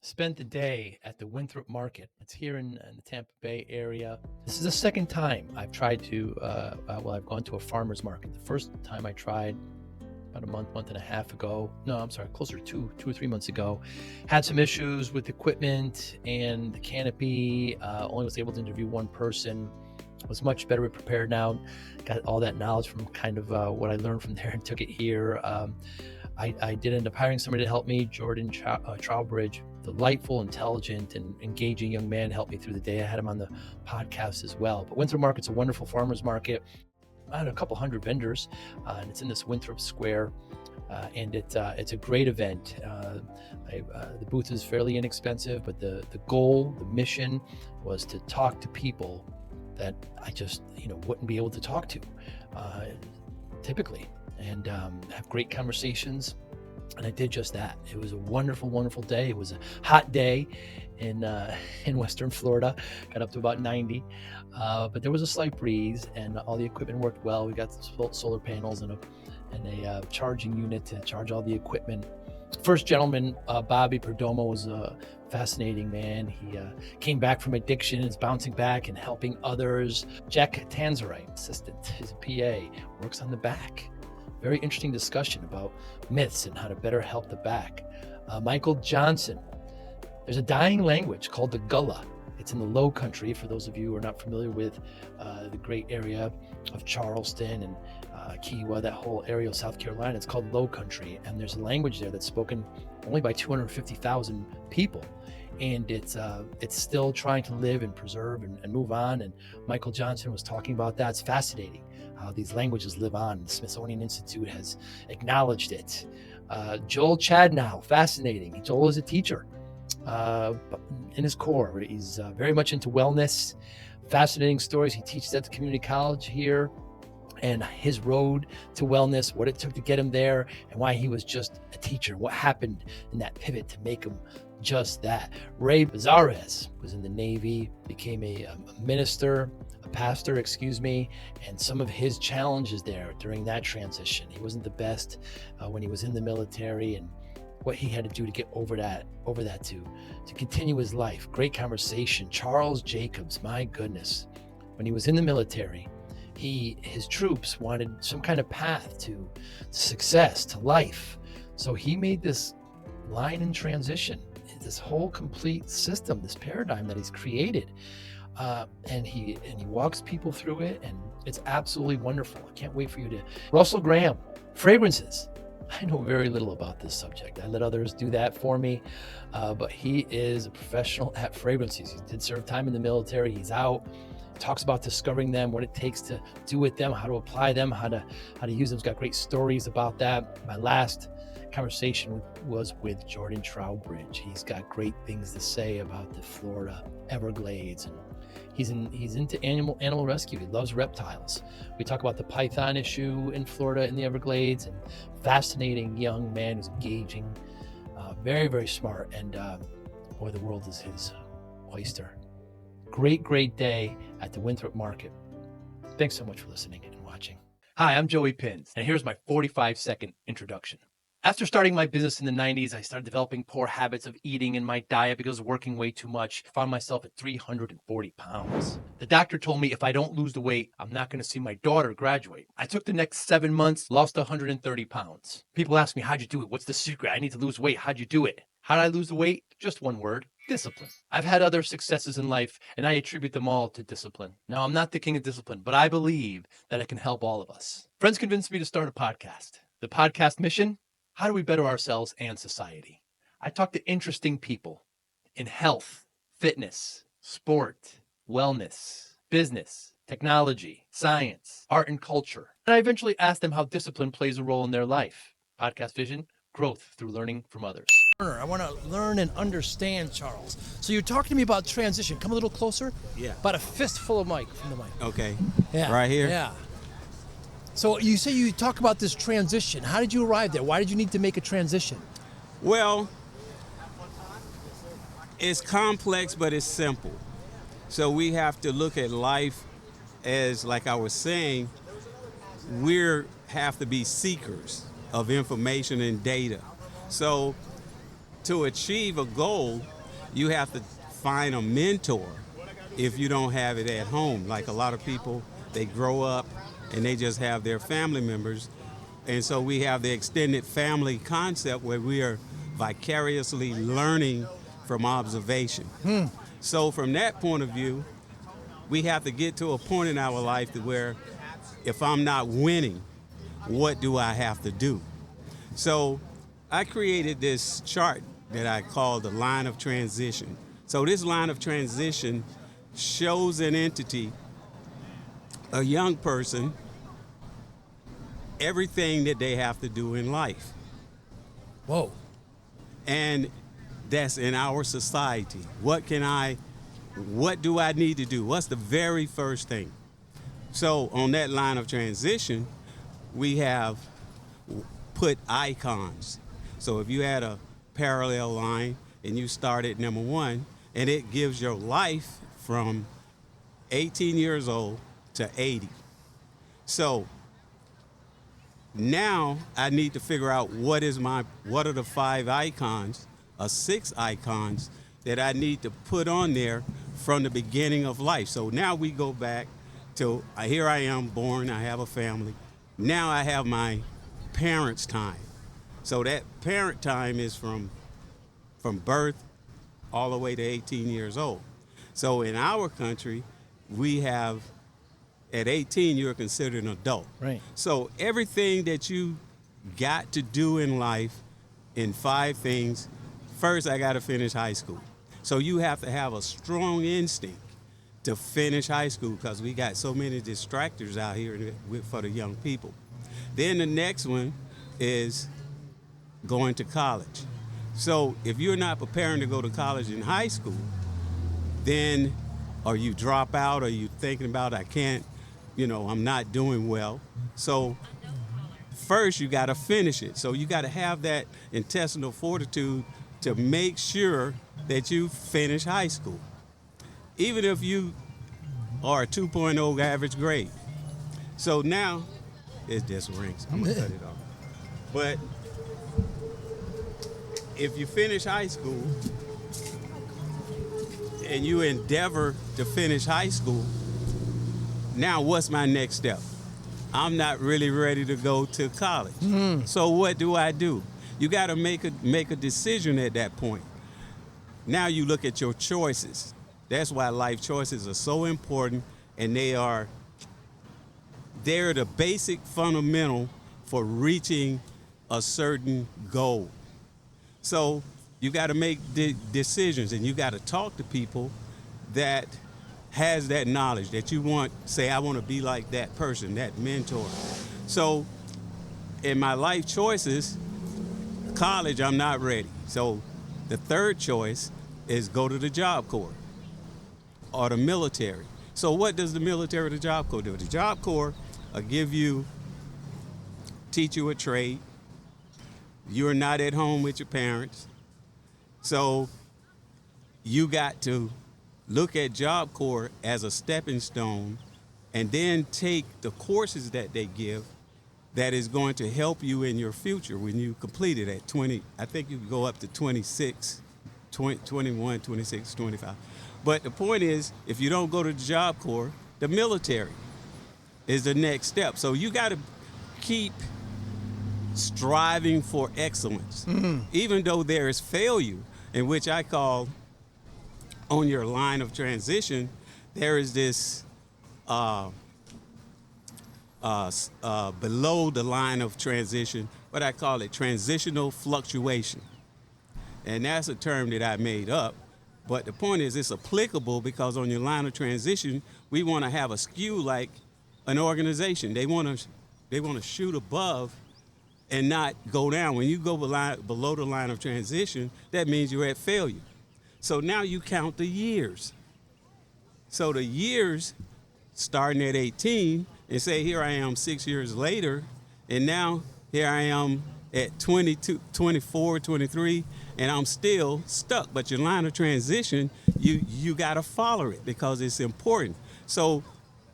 spent the day at the Winthrop Market. It's here in the Tampa Bay area. This is the second time I've tried to, I've gone to a farmer's market. The first time I tried about a month and a half ago. No, I'm sorry, closer to two or 3 months ago. Had some issues with equipment and the canopy. Only was able to interview one person. Was much better prepared now. Got all that knowledge from kind of what I learned from there and took it here. I did end up hiring somebody to help me, Jordan Trowbridge, delightful, intelligent, and engaging young man, helped me through the day. I had him on the podcast as well. But Winthrop Market's a wonderful farmer's market. I had a couple hundred vendors, and it's in this Winthrop Square, and it's a great event. The booth is fairly inexpensive, but the goal, the mission, was to talk to people that I just wouldn't be able to talk to typically, and have great conversations. And I did just that. It was a wonderful, wonderful day. It was a hot day in Western Florida, got up to about 90, but there was a slight breeze, and all the equipment worked well. We got solar panels and a charging unit to charge all the equipment. First gentleman, Bobby Perdomo, was a fascinating man. He came back from addiction and is bouncing back and helping others. Jack Tanzerite, assistant, his PA, works on the back. Very interesting discussion about myths and how to better help the back. Michael Johnson. There's a dying language called the Gullah. It's in the Low Country. For those of you who are not familiar with the great area of Charleston and Kiowa, that whole area of South Carolina, it's called Low Country. And there's a language there that's spoken only by 250,000 people. And it's still trying to live and preserve and move on. And Michael Johnson was talking about that. It's fascinating how these languages live on. The Smithsonian Institute has acknowledged it. Joel Chadnow, fascinating. Joel is a teacher in his core. He's very much into wellness. Fascinating stories. He teaches at the community college here, and his road to wellness, what it took to get him there, and why he was just a teacher. What happened in that pivot to make him just that. Ray Bazares was in the Navy, became a minister, a pastor, and some of his challenges there during that transition. He wasn't the best when he was in the military, and what he had to do to get over that to continue his life. Great conversation. Charles Jacobs, my goodness. When he was in the military, his troops wanted some kind of path to success, to life. So he made this line in transition, this whole complete system, this paradigm that he's created. And he walks people through it, and it's absolutely wonderful. I can't wait for you to. Russell Graham, fragrances. I know very little about this subject. I let others do that for me, but he is a professional at fragrances. He did serve time in the military. He's out, talks about discovering them, what it takes to do with them, how to apply them, how to use them. He's got great stories about that. My last conversation was with Jordan Trowbridge. He's got great things to say about the Florida Everglades, and he's into animal rescue. He loves reptiles. We talk about the python issue in Florida in the Everglades, and fascinating young man who's engaging, very, very smart, and boy, the world is his oyster. Great day at the Winthrop Market. Thanks so much for listening and watching. Hi, I'm Joey Pinz, and here's my 45-second introduction. After starting my business in the 90s, I started developing poor habits of eating in my diet because of working way too much. I found myself at 340 pounds. The doctor told me if I don't lose the weight, I'm not going to see my daughter graduate. I took the next 7 months, lost 130 pounds. People ask me, how'd you do it? What's the secret? I need to lose weight. How'd you do it? How'd I lose the weight? Just one word: discipline. I've had other successes in life, and I attribute them all to discipline. Now, I'm not the king of discipline, but I believe that it can help all of us. Friends convinced me to start a podcast. The podcast mission: how do we better ourselves and society? I talk to interesting people in health, fitness, sport, wellness, business, technology, science, art, and culture. And I eventually ask them how discipline plays a role in their life. Podcast vision: growth through learning from others. I want to learn and understand, Charles. So you're talking to me about transition. Come a little closer. Yeah. About a fistful of mic from the mic. Okay. Yeah. Right here? Yeah. So you say you talk about this transition. How did you arrive there? Why did you need to make a transition? Well, it's complex, but it's simple. So we have to look at life as, like I was saying, we have to be seekers of information and data. So to achieve a goal, you have to find a mentor if you don't have it at home. Like a lot of people, they grow up and they just have their family members. And so we have the extended family concept where we are vicariously learning from observation. So from that point of view, we have to get to a point in our life to where if I'm not winning, what do I have to do? So I created this chart that I call the line of transition. So this line of transition shows an entity, a young person, everything that they have to do in life. Whoa. And that's in our society. What do I need to do? What's the very first thing? So on that line of transition, we have put icons. So if you had a parallel line and you start at number 1, and it gives your life from 18 years old to 80. So now I need to figure out what are the 5 icons, or 6 icons that I need to put on there from the beginning of life. So now we go back to here I am born, I have a family. Now I have my parents' time. So that parent time is from birth all the way to 18 years old. So in our country, we have at 18 you're considered an adult. Right. So everything that you got to do in life in 5 things, first I got to finish high school. So you have to have a strong instinct to finish high school because we got so many distractors out here for the young people. Then the next one is going to college. So if you're not preparing to go to college in high school, then or you drop out or you thinking about I'm not doing well. So first you got to finish it. So you got to have that intestinal fortitude to make sure that you finish high school. Even if you are a 2.0 average grade. So now, it just rings. I'm going to cut it off. But if you finish high school and you endeavor to finish high school, now what's my next step? I'm not really ready to go to college. So what do? You got to make a decision at that point. Now you look at your choices. That's why life choices are so important, and they're the basic fundamental for reaching a certain goal. So you got to make decisions, and you got to talk to people that has that knowledge that you want. Say, I want to be like that person, that mentor. So in my life choices, college, I'm not ready. So the third choice is go to the Job Corps or the military. So what does the military or the Job Corps do? The Job Corps will teach you a trade. You're not at home with your parents. So you got to look at Job Corps as a stepping stone and then take the courses that they give that is going to help you in your future when you complete it at 20. I think you can go up to 26, 21, 26, 25. But the point is, if you don't go to the Job Corps, the military is the next step. So you got to keep striving for excellence. Even though there is failure, in which I call on your line of transition, there is this below the line of transition, what I call it transitional fluctuation. And that's a term that I made up. But the point is it's applicable because on your line of transition, we want to have a skew like an organization. They want to shoot above and not go down. When you go below the line of transition, that means you're at failure. So now you count the years. So the years starting at 18 and say, here I am 6 years later, and now here I am at 22, 24, 23, and I'm still stuck. But your line of transition, you got to follow it because it's important. So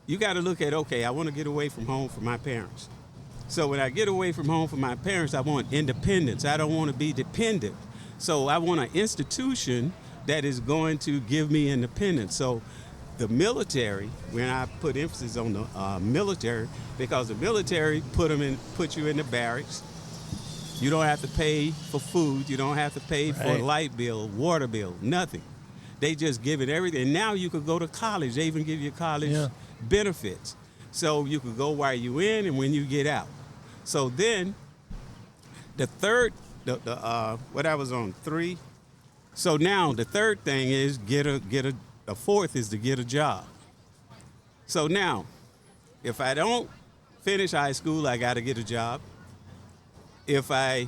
you got to look at, okay, I want to get away from home from my parents. So when I get away from home from my parents, I want independence. I don't want to be dependent. So I want an institution that is going to give me independence. So the military, when I put emphasis on the military, because the military put you in the barracks. You don't have to pay for food. You don't have to pay for a light bill, water bill, nothing. They just give it everything. Now you could go to college. They even give you college benefits. So you could go while you in and when you get out. So then the third, what I was on 3. So now the third thing is the fourth is to get a job. So now, if I don't finish high school, I got to get a job. If I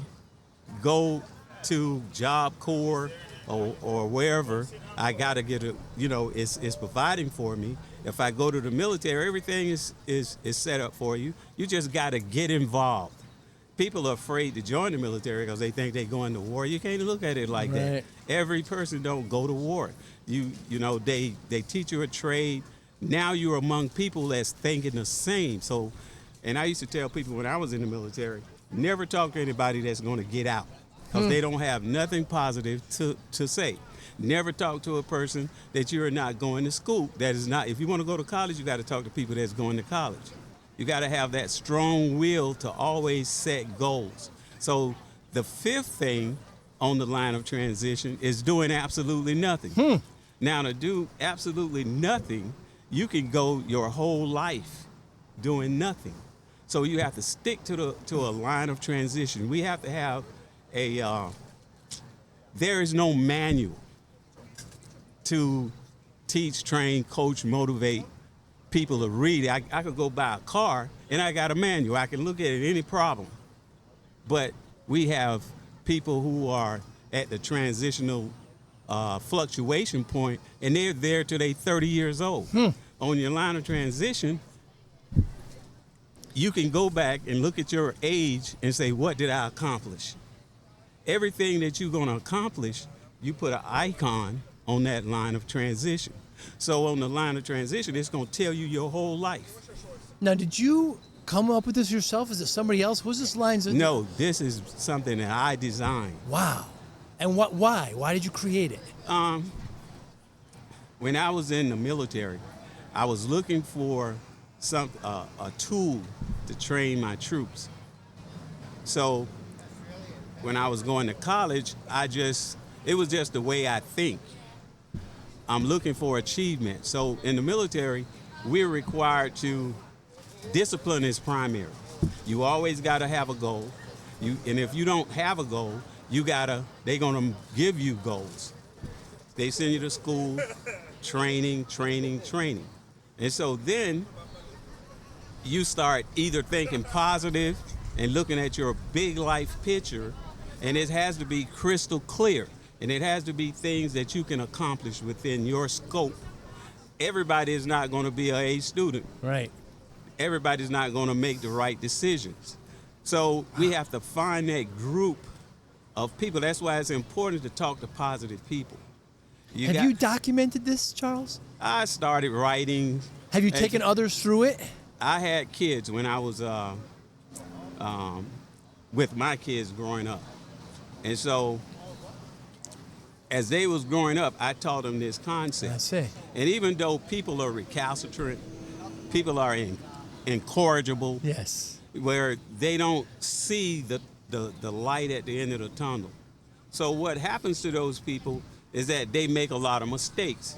go to Job Corps or wherever, I got to get it's providing for me. If I go to the military, everything is set up for you. You just got to get involved. People are afraid to join the military because they think they're going to war. You can't look at it like that. Every person don't go to war. They teach you a trade. Now you're among people that's thinking the same. So, and I used to tell people when I was in the military, never talk to anybody that's going to get out because they don't have nothing positive to say. Never talk to a person that you're not going to school. That is not, if you want to go to college, you got to talk to people that's going to college. You got to have that strong will to always set goals. So the fifth thing on the line of transition is doing absolutely nothing. Now, to do absolutely nothing, you can go your whole life doing nothing. So you have to stick to a line of transition. We have to have there is no manual to teach, train, coach, motivate people to read. I could go buy a car and I got a manual. I can look at it, any problem. But we have people who are at the transitional fluctuation point and they're there till they're 30 years old. On your line of transition, you can go back and look at your age and say, what did I accomplish? Everything that you're going to accomplish, you put an icon on that line of transition. So on the line of transition, it's going to tell you your whole life. Now, did you come up with this yourself? Is it somebody else? Who's this line? No, this is something that I designed. Wow. And why? Why did you create it? When I was in the military, I was looking for a tool to train my troops. So when I was going to college, it was just the way I think. I'm looking for achievement. So in the military, we're required to, discipline is primary. You always got to have a goal. And if you don't have a goal, they're gonna give you goals. They send you to school, training. And so then you start either thinking positive and looking at your big life picture, and it has to be crystal clear. And it has to be things that you can accomplish within your scope. Everybody is not going to be an A student. Right. Everybody's not going to make the right decisions. So we have to find that group of people. That's why it's important to talk to positive people. Have you documented this, Charles? I started writing. Have you taken others through it? I had kids when I was with my kids growing up. And so as they was growing up, I taught them this concept. I see. And even though people are recalcitrant, people are incorrigible. Yes. Where they don't see the light at the end of the tunnel. So what happens to those people is that they make a lot of mistakes.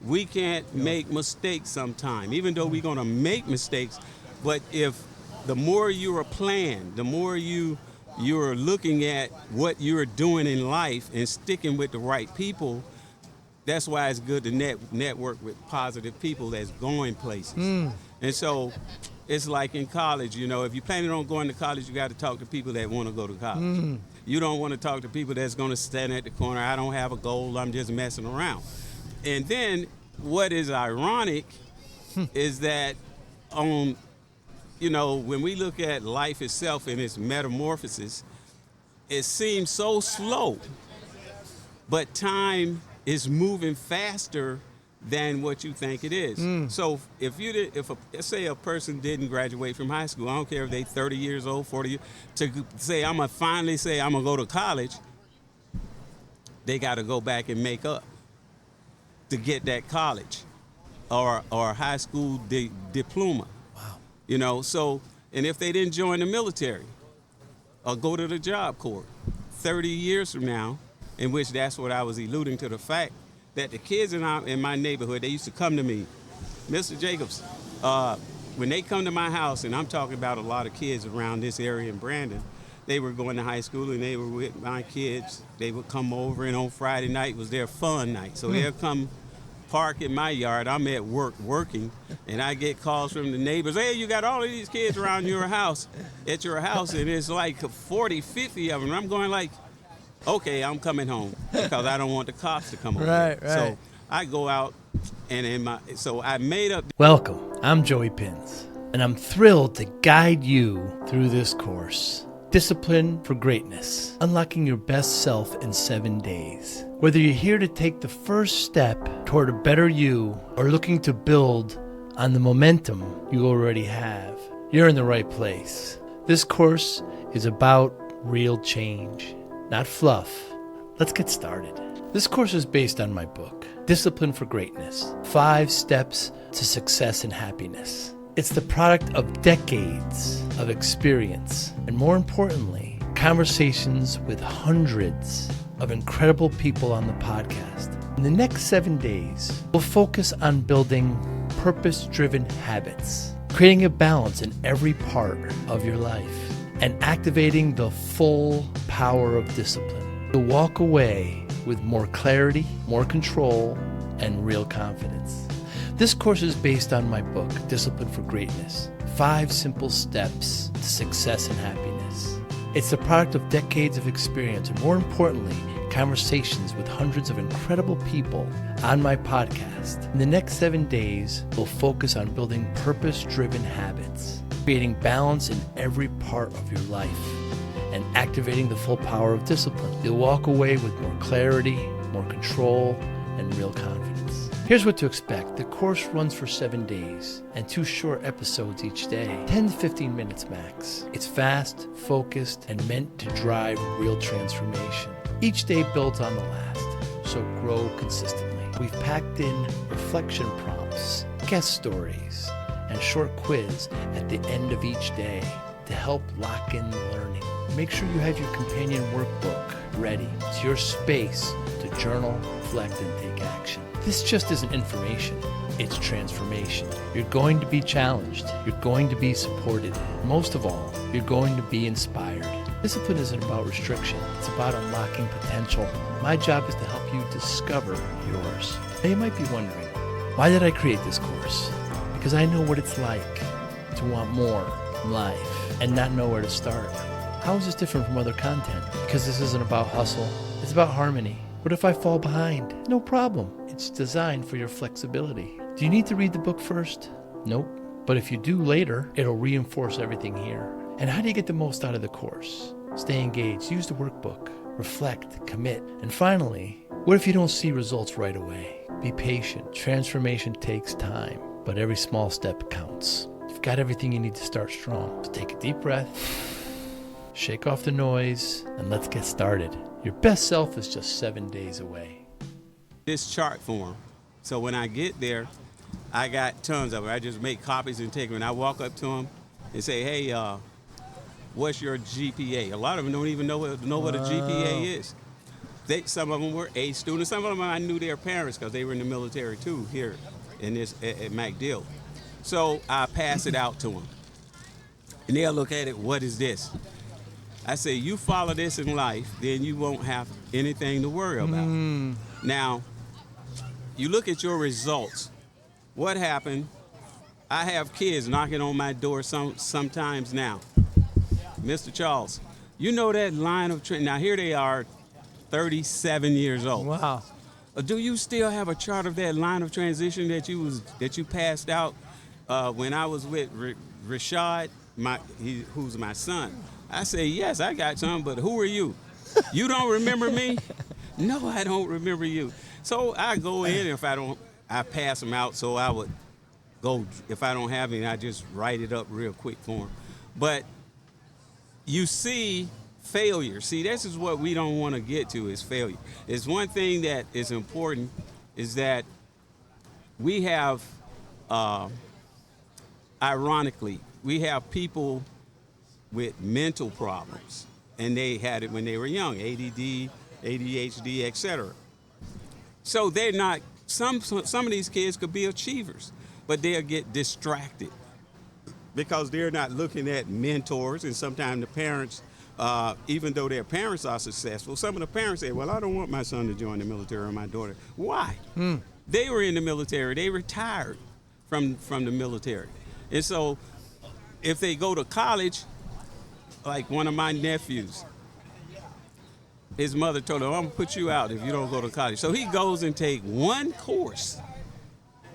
We can't make mistakes sometime, even though we're gonna make mistakes. But if the more you are planned, the more you're looking at what you're doing in life and sticking with the right people, that's why it's good to network with positive people that's going places. And so it's like in college, if you're planning on going to college, you got to talk to people that want to go to college. You don't want to talk to people that's going to stand at the corner, I don't have a goal, I'm just messing around. And then what is ironic is that when we look at life itself and its metamorphosis, it seems so slow, but time is moving faster than what you think it is. So let's say a person didn't graduate from high school, I don't care if they 30 years old, 40 years, to say, I'm gonna finally say I'm gonna go to college, they got to go back and make up to get that college or high school diploma. Wow. You know, so, and if they didn't join the military or go to the Job Corps 30 years from now, in which that's what I was alluding to, the fact that the kids in my neighborhood, they used to come to me, Mr. Jacobs, when they come to my house, and I'm talking about a lot of kids around this area in Brandon, they were going to high school and they were with my kids. They would come over, and on Friday night was their fun night. So they'll come park in my yard. I'm at work working, and I get calls from the neighbors. Hey, you got all of these kids around your house, at your house, and it's like 40, 50 of them. And I'm going like, okay, I'm coming home because I don't want the cops to come over. Right. So I go out, and so I made up. Welcome. I'm Joey Pinz, and I'm thrilled to guide you through this course. Discipline for Greatness, unlocking your best self in 7 days. Whether you're here to take the first step toward a better you or looking to build on the momentum you already have, you're in the right place. This course is about real change, not fluff. Let's get started. This course is based on my book, Discipline for Greatness, 5 Steps to Success and Happiness. It's the product of decades of experience, and more importantly, conversations with hundreds of incredible people on the podcast. In the next 7 days, we'll focus on building purpose-driven habits, creating a balance in every part of your life, and activating the full power of discipline. You'll walk away with more clarity, more control, and real confidence. This course is based on my book, Discipline for Greatness, 5 Simple Steps to Success and Happiness. It's the product of decades of experience, and more importantly, conversations with hundreds of incredible people on my podcast. In the next 7 days, we'll focus on building purpose-driven habits, creating balance in every part of your life, and activating the full power of discipline. You'll walk away with more clarity, more control, and real confidence. Here's what to expect. The course runs for 7 days and 2 short episodes each day, 10 to 15 minutes max. It's fast, focused, and meant to drive real transformation. Each day builds on the last, so grow consistently. We've packed in reflection prompts, guest stories, and short quiz at the end of each day to help lock in the learning. Make sure you have your companion workbook ready. It's your space to journal, reflect, and take action. This just isn't information, it's transformation. You're going to be challenged. You're going to be supported. Most of all, you're going to be inspired. Discipline isn't about restriction. It's about unlocking potential. My job is to help you discover yours. Now you might be wondering, why did I create this course? Because I know what it's like to want more from life and not know where to start. How is this different from other content? Because this isn't about hustle. It's about harmony. What if I fall behind? No problem. It's designed for your flexibility. Do you need to read the book first? Nope. But if you do later, it'll reinforce everything here. And how do you get the most out of the course? Stay engaged. Use the workbook. Reflect. Commit. And finally, what if you don't see results right away? Be patient. Transformation takes time, but every small step counts. You've got everything you need to start strong. So take a deep breath, shake off the noise, and let's get started. Your best self is just 7 days away. This chart form. So when I get there, I got tons of it. I just make copies and take them. And I walk up to them and say, hey, what's your GPA? A lot of them don't even know what a GPA is. Some of them were A students. Some of them I knew their parents because they were in the military too here in this at MacDill. So I pass it out to them. And they'll look at it, what is this? I say, you follow this in life, then you won't have anything to worry about. Now, you look at your results. What happened? I have kids knocking on my door sometimes now. Mr. Charles, you know that line of training. Now, here they are, 37 years old. Wow. Do you still have a chart of that line of transition that you passed out when I was with Rashad, who's my son? I say, yes, I got some, but who are you? You don't remember me? No, I don't remember you. So I go in, if I pass them out, so I would go, if I don't have any, I just write it up real quick for them. But you see failure. See, this is what we don't want to get to, is failure. It's one thing that is important is that we have, ironically, we have people with mental problems, and they had it when they were young, ADD, ADHD, etc. So they're not, some of these kids could be achievers, but they'll get distracted because they're not looking at mentors, and sometimes the parents, even though their parents are successful, some of the parents say, well, I don't want my son to join the military or my daughter. Why? They were in the military. They retired from the military. And so if they go to college, like one of my nephews, his mother told him, I'm going to put you out if you don't go to college. So he goes and take one course.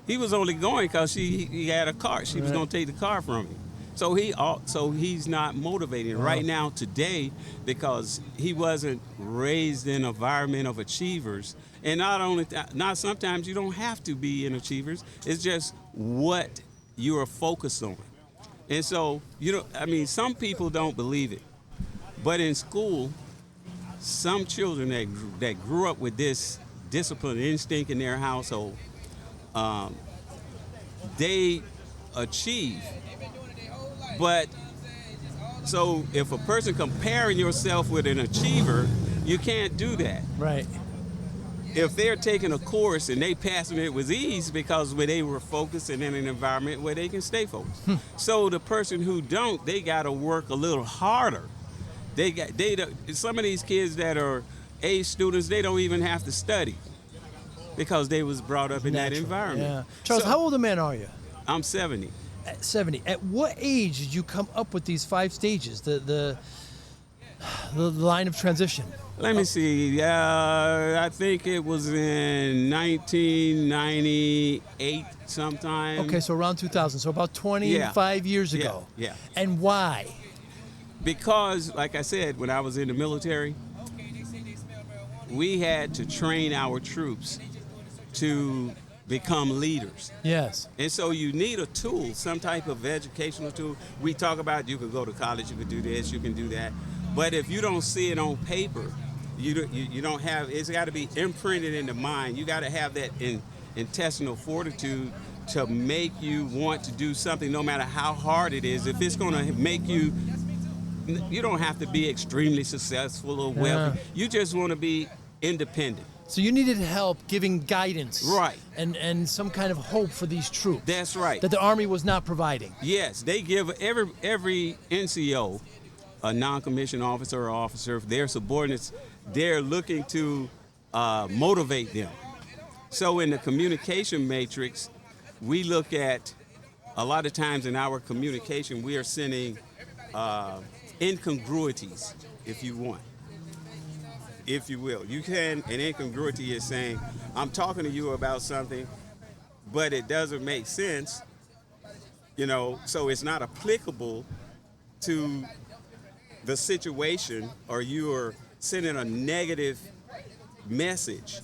He was only going because he had a car. She was going to take the car from him. So he's not motivated right now today because he wasn't raised in an environment of achievers. And not sometimes you don't have to be in achievers. It's just what you are focused on. And so, some people don't believe it. But in school, some children that grew up with this discipline instinct in their household, they achieve. But so if a person comparing yourself with an achiever, you can't do that. Right. If they're taking a course and they passing it with ease because where they were focused and in an environment where they can stay focused. So the person who don't, they got to work a little harder. Some of these kids that are A students, they don't even have to study because they was brought up in that environment. Yeah. Charles, how old a man are you? I'm 70. At 70. At what age did you come up with these 5 stages, the line of transition? Let me see. I think it was in 1998 sometime. Okay, so around 2000, so about 25 years ago. Yeah. And why? Because, like I said, when I was in the military, we had to train our troops to become leaders. Yes. And so you need a tool, some type of educational tool. We talk about you could go to college, you could do this, you can do that. But if you don't see it on paper, you don't have, it's got to be imprinted in the mind. You got to have that intestinal fortitude to make you want to do something no matter how hard it is. If it's going to make you don't have to be extremely successful or wealthy. You just want to be independent. So you needed help giving guidance. Right. And some kind of hope for these troops. That's right. That the Army was not providing. Yes, they give every NCO, a non-commissioned officer or officer, their subordinates, they're looking to motivate them. So in the communication matrix, we look at, a lot of times in our communication, we are sending incongruities, if you want. If you will. You can, an incongruity is saying, I'm talking to you about something, but it doesn't make sense, so it's not applicable to the situation, or you are sending a negative message.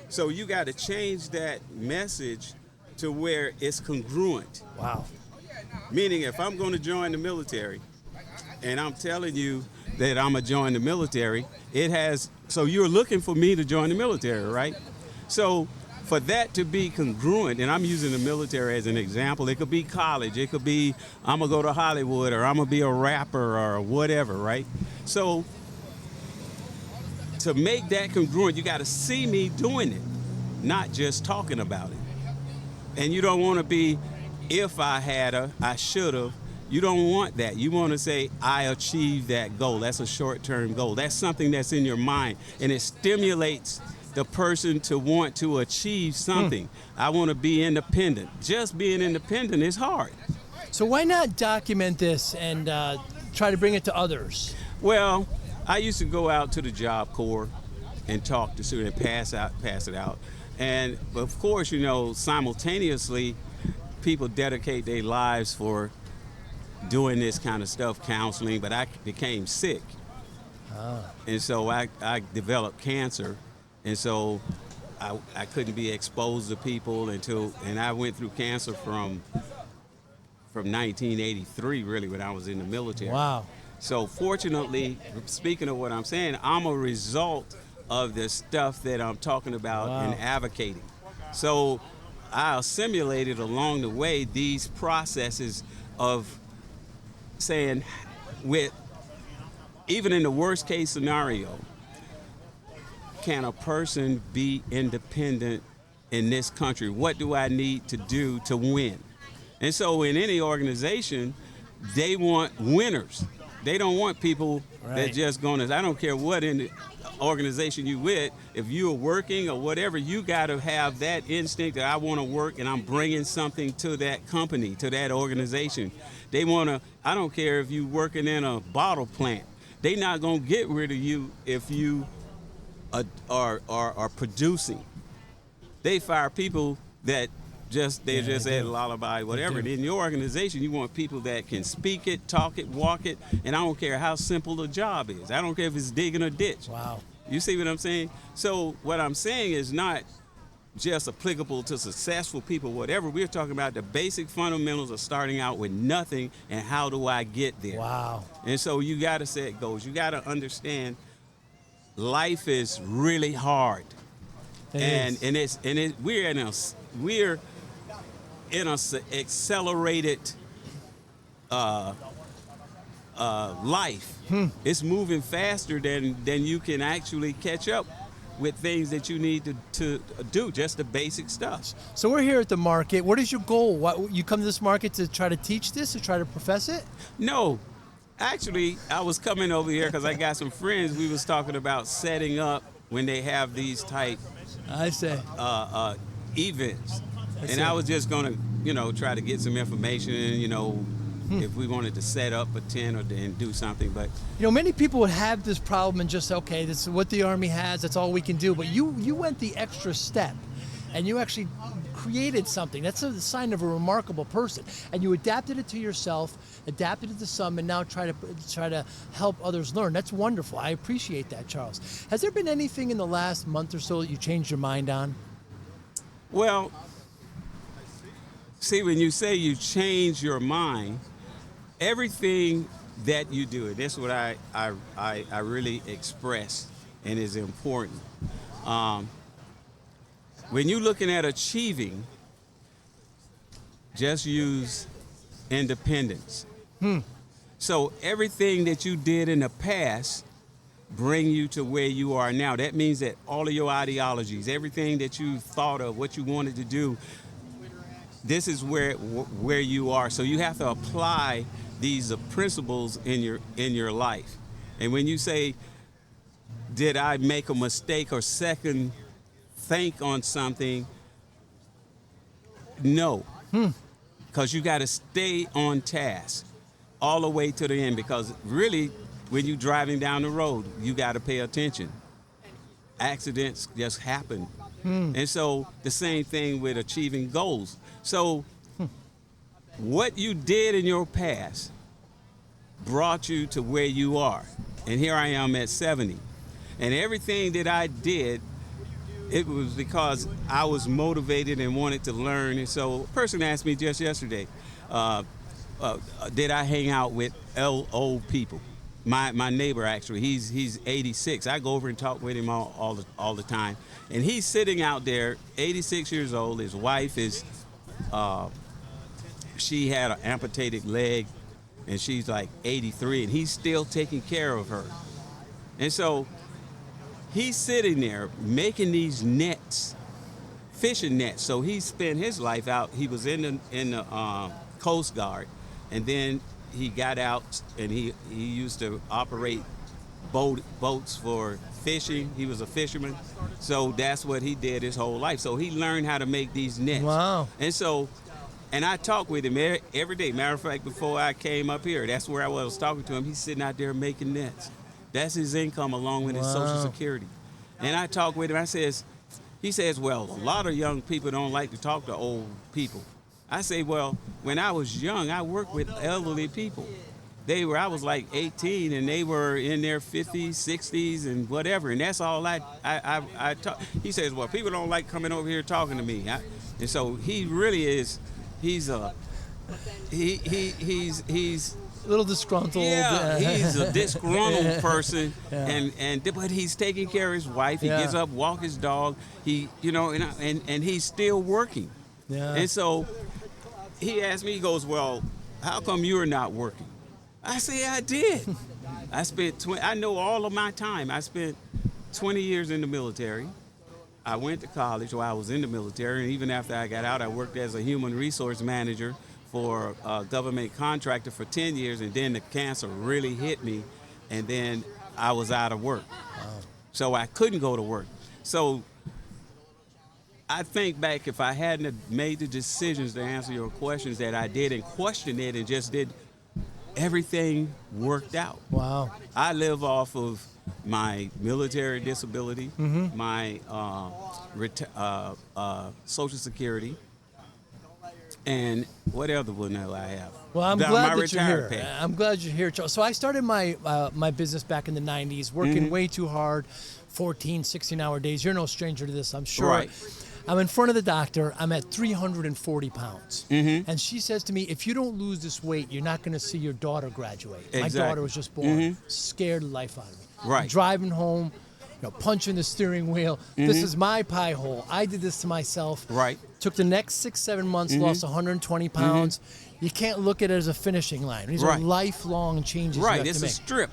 So you got to change that message to where it's congruent. Wow. Meaning if I'm going to join the military and I'm telling you that I'm going to join the military, so you're looking for me to join the military, right? So for that to be congruent, and I'm using the military as an example, it could be college, it could be I'm going to go to Hollywood, or I'm going to be a rapper or whatever, right? So to make that congruent, you got to see me doing it, not just talking about it. And you don't want to be, if I had I should have. You don't want that. You want to say, I achieved that goal. That's a short-term goal. That's something that's in your mind, and it stimulates the person to want to achieve something. I want to be independent. Just being independent is hard. So why not document this and try to bring it to others? Well, I used to go out to the Job Corps and talk to students and pass it out. And of course, simultaneously, people dedicate their lives for doing this kind of stuff, counseling, but I became sick. And so I developed cancer, and so I couldn't be exposed to people and I went through cancer from 1983, really, when I was in the military. Wow. So fortunately, speaking of what I'm saying, I'm a result of the stuff that I'm talking about and advocating. So I assimilated along the way these processes of saying, with even in the worst case scenario, can a person be independent in this country? What do I need to do to win? And so in any organization, they want winners. They don't want people that just going to, I don't care what in the organization you with, if you're working or whatever, you got to have that instinct that I want to work and I'm bringing something to that company, to that organization. They want to, I don't care if you working in a bottle plant. They not going to get rid of you if you are producing. They fire people that just add a lullaby, whatever. And in your organization, you want people that can speak it, talk it, walk it, and I don't care how simple the job is. I don't care if it's digging a ditch. Wow. You see what I'm saying? So what I'm saying is not just applicable to successful people, whatever. We're talking about the basic fundamentals of starting out with nothing and how do I get there. Wow. And so you got to set goals. You got to understand life is really hard. We're in a accelerated life. It's moving faster than you can actually catch up with things that you need to do, just the basic stuff. So we're here at the market. What is your goal? What, you come to this market to try to teach this, to try to profess it? No. Actually, I was coming over here because I got some friends. We was talking about setting up when they have these type events. I was just going to, try to get some information and, if we wanted to set up, attend, and do something. But many people would have this problem and just say, okay, this is what the Army has, that's all we can do. But you went the extra step and you actually created something. That's a sign of a remarkable person. And you adapted it to yourself, adapted it to some, and now try to help others learn. That's wonderful. I appreciate that, Charles. Has there been anything in the last month or so that you changed your mind on? Well, see, when you say you change your mind, everything that you do, and that's what I really express and is important. When you're looking at achieving, just use independence. So everything that you did in the past bring you to where you are now. That means that all of your ideologies, everything that you thought of, what you wanted to do, this is where you are. So you have to apply these principles in your life. And when you say, did I make a mistake or second think on something? No, because you got to stay on task all the way to the end, because really when you're driving down the road, you got to pay attention. Accidents just happen. And so the same thing with achieving goals. So what you did in your past brought you to where you are. And here I am at 70. And everything that I did, it was because I was motivated and wanted to learn. And so a person asked me just yesterday, did I hang out with old people? My neighbor, actually, he's 86. I go over and talk with him all the time. And he's sitting out there, 86 years old. His wife is, she had an amputated leg, and she's like 83, and he's still taking care of her. And so he's sitting there making these nets, fishing nets. So he spent his life out. He was in the Coast Guard, and then he got out and he used to operate boats for fishing. He was a fisherman. So that's what he did his whole life. So he learned how to make these nets. Wow. And I talk with him every day. Matter of fact, before I came up here, that's where I was talking to him. He's sitting out there making nets. That's his income along with his Social Security. And I talk with him. He says, well, a lot of young people don't like to talk to old people. I say, well, when I was young, I worked with elderly people. I was like 18, and they were in their 50s, 60s, and whatever. And that's all I talk. He says, well, people don't like coming over here talking to me. And so he really is. He's little disgruntled. Yeah, he's a disgruntled person, Yeah. but he's taking care of his wife. He Yeah. gets up, walk his dog. He, and he's still working. Yeah. And so he asked me, he goes, well, how come you're not working? I say, I did. I know all of my time. I spent 20 years in the military. I went to college while I was in the military, and even after I got out, I worked as a human resource manager for a government contractor for 10 years, and then the cancer really hit me, and then I was out of work. Wow. So I couldn't go to work. So I think back, if I hadn't have made the decisions to answer your questions that I did and questioned it and just did, everything worked out. Wow. I live off of my military disability, my Social Security, and what other one do I have? Well, I'm My glad that you're retired here. pay. I'm glad you're here, Charles. So I started my my business back in the 90s, working way too hard, 14, 16-hour days. You're no stranger to this, I'm sure. Right. I'm in front of the doctor. I'm at 340 pounds. And she says to me, if you don't lose this weight, you're not going to see your daughter graduate. My Exactly. daughter was just born. Scared the life out of me. Right. I'm driving home, punching the steering wheel. This is my pie hole. I did this to myself. Right. Took the next 6-7 months, lost 120 pounds. You can't look at it as a finishing line. These are Right. lifelong changes you have Right, to it's a make. strip.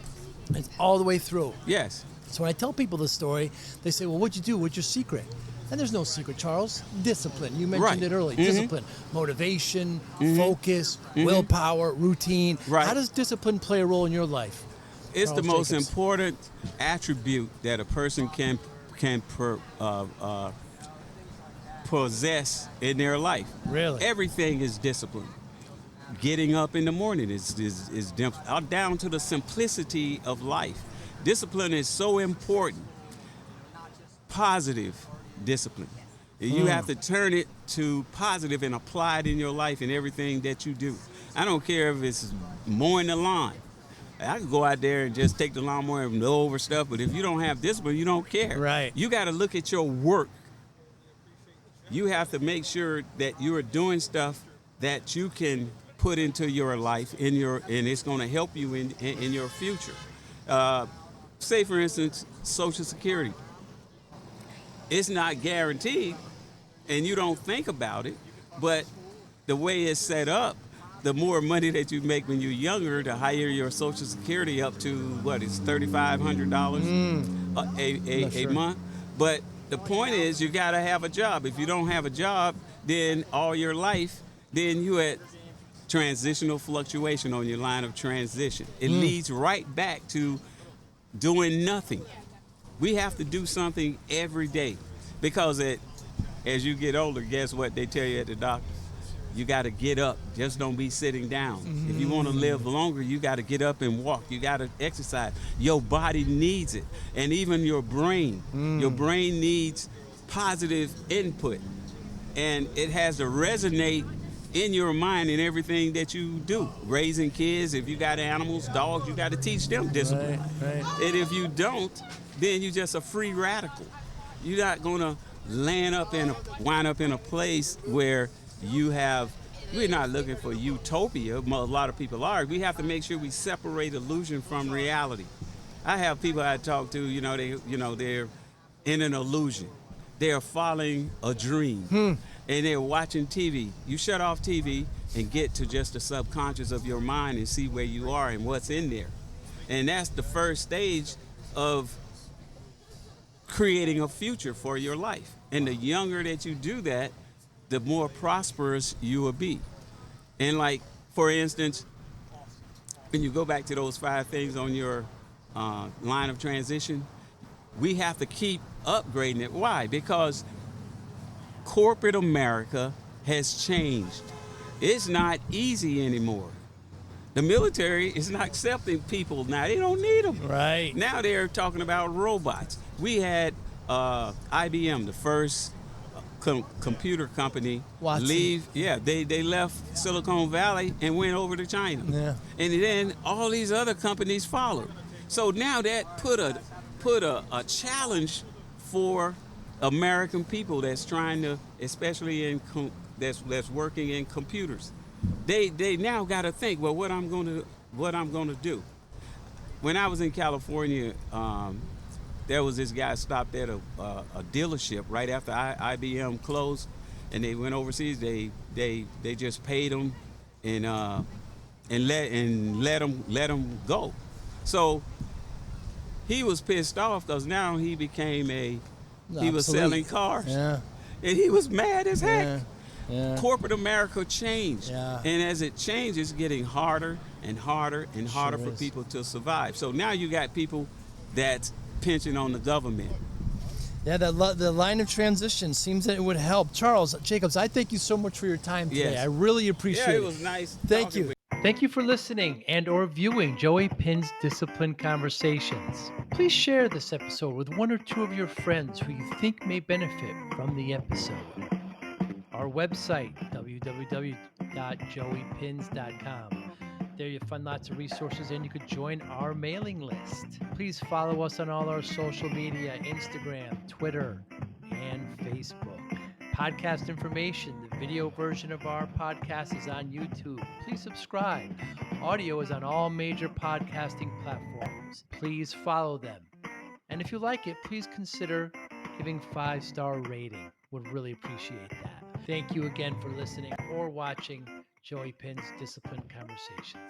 It's all the way through. Yes. So when I tell people this story, they say, well, what'd you do? What's your secret? And there's no secret, Charles. Discipline. You mentioned Right. it earlier. Discipline, motivation, focus, willpower, routine. Right. How does discipline play a role in your life? It's the Charles most Jacobs. important attribute that a person can possess in their life. Really? Everything is discipline. Getting up in the morning is down to the simplicity of life. Discipline is so important. Positive discipline. You have to turn it to positive and apply it in your life and everything that you do. I don't care if it's mowing the lawn. I could go out there and just take the lawnmower and mow over stuff, but if you don't have discipline, you don't care. Right. You got to look at your work. You have to make sure that you are doing stuff that you can put into your life, and it's going to help you in your future. Say, for instance, Social Security. It's not guaranteed, and you don't think about it, but the way it's set up, the more money that you make when you're younger, the higher your Social Security up to, it's $3,500 a month. But the point is, you got to have a job. If you don't have a job, then all your life, then you at transitional fluctuation on your line of transition. It leads right back to doing nothing. We have to do something every day, because as you get older, guess what they tell you at the doctor? You got to get up. Just don't be sitting down. If you want to live longer, you got to get up and walk. You got to exercise. Your body needs it. And even your brain. Your brain needs positive input. And it has to resonate in your mind in everything that you do. Raising kids, if you got animals, dogs, you got to teach them discipline. Right. And if you don't, then you're just a free radical. You're not going to wind up in a place where we're not looking for utopia. A lot of people are. We have to make sure we separate illusion from reality. I have people I talk to, they're in an illusion. They're following a dream. And they're watching TV. You shut off TV and get to just the subconscious of your mind and see where you are and what's in there. And that's the first stage of creating a future for your life. And the younger that you do that, the more prosperous you will be. And like, for instance, when you go back to those 5 things on your line of transition, we have to keep upgrading it. Why? Because corporate America has changed. It's not easy anymore. The military is not accepting people now. They don't need them. Right. Now they're talking about robots. We had IBM, the first computer company, Watson. leave. Yeah, they left Silicon Valley and went over to China. Yeah. And then all these other companies followed. So now that put a challenge for American people that's trying to, especially that's working in computers. They now got to think, well, what I'm going to what I'm going to do. When I was in California, there was this guy stopped at a dealership right after IBM closed, and they went overseas. They just paid him and let him go. So he was pissed off because now he became he was selling cars. Yeah. And he was mad as heck. Yeah. Yeah. Corporate America changed. Yeah. And as it changes, it's getting harder and harder and harder Sure for is. people to survive. So now you got people that's pinching on the government. Yeah, the line of transition seems that it would help. Charles Jacobs, I thank you so much for your time today. Yes. I really appreciate it. Yeah, it was nice. Thank talking you. with Thank you for listening and or viewing Joey Pinz Discipline Conversations. Please share this episode with one or two of your friends who you think may benefit from the episode. Our website, www.joeypins.com. There you'll find lots of resources and you could join our mailing list. Please follow us on all our social media, Instagram, Twitter, and Facebook. Podcast information, the video version of our podcast is on YouTube. Please subscribe. Audio is on all major podcasting platforms. Please follow them. And if you like it, please consider giving 5-star rating. Would really appreciate that. Thank you again for listening or watching Joey Pinz Discipline Conversations.